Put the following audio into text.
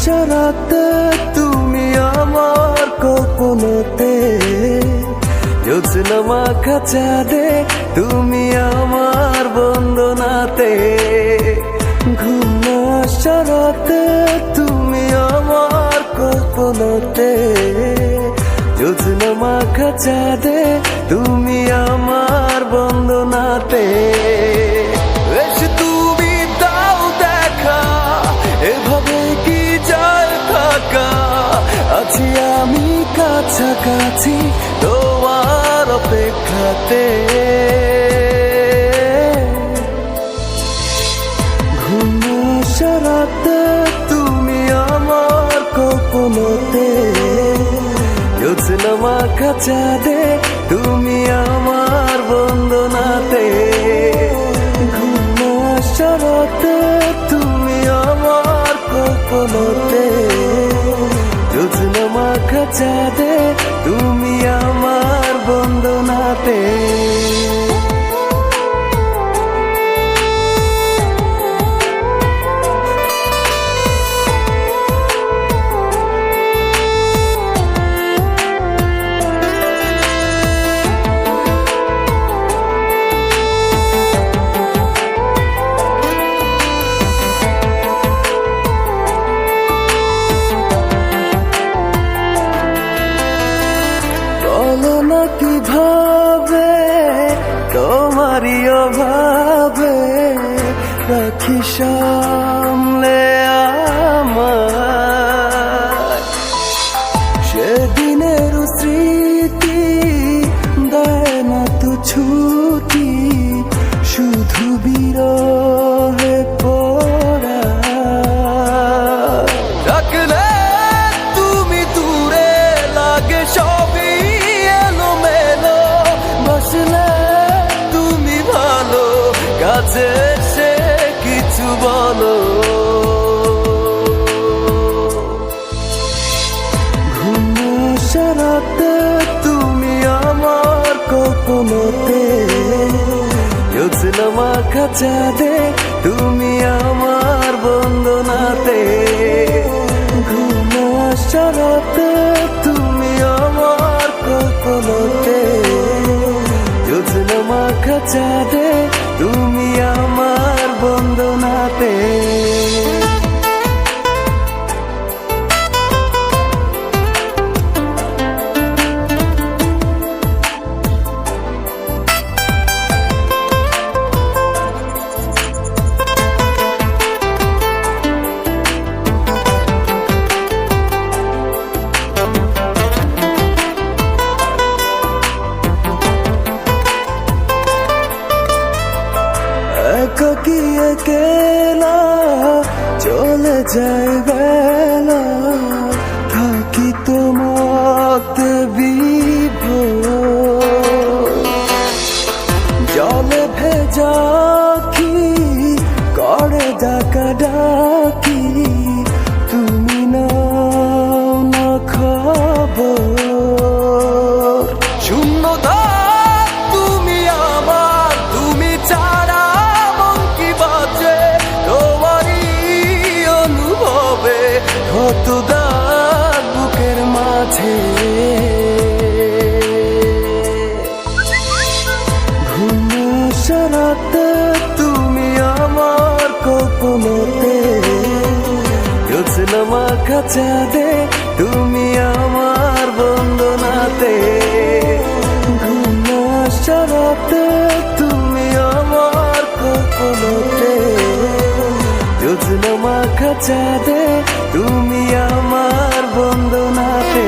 সারাতে তুমি আমার কল্পনাতে, জ্যোৎস্না মাখা চাঁদে তুমি আমার বন্দনাতে, ঘুম সারাতে তুমি আমার কল্পনাতে, জ্যোৎস্না মাখা চাঁদে তুমি আমার বন্দনাতে। এসে তুমি দাও দেখা, এভাবে কি যায় থাকা, আছি আমি কাছাকাছি তোমার অপেক্ষাতে। ঘুম সারাতে তুমি আমার কল্পনাতে, জ্যোৎস্না মাখা চাঁদে তুমি আমার বন্দনাতে, ঘুম সারাতে তুমি আমার কল্পনাতে, জ্যোৎস্না মাখা চাঁদে তুমি আমার বন্দনাতে। কিভাবে তোমারই অভাবে রাখি সামলে আমার, সেদিনের স্মৃতি দেয় না তো ছুটি, শুধু বিরহে পড়া। রাখলে তুমি দূরে লাগে সবই এলোমেলো, বসলে তুমি ভালো, কাছে সে কিছু বলো। ঘুম সারাতে তুমি আমার কল্পনাতে, জ্যোৎস্না মাখা চাঁদে তুমি আমার বন্দনাতে, ঘুম সারাতে তুমি আমার কল্পনাতে, জ্যোৎস্না মাখা চাঁদে তুমি আমার বন্দনাতে। একাকী একেলা চলে যায় বেলা, থাকি তোমাতে বিভোর, জলে ভেজা কি করে ডাকা ডাকি, তুমি নাও না খবর। শূন্যতা তুমি আমার, তুমি ছাড়া কত দাগ বুকের মাঝে। ঘুম সারাতে তুমি আমার কল্পনাতে, জ্যোৎস্না মাখা চাঁদে তুমি আমার বন্দনাতে, ঘুম সারাতে তুমি আমার কল্পনাতে, জ্যোৎস্না মাখা চাঁদে তুমি আমার বন্দনাতে।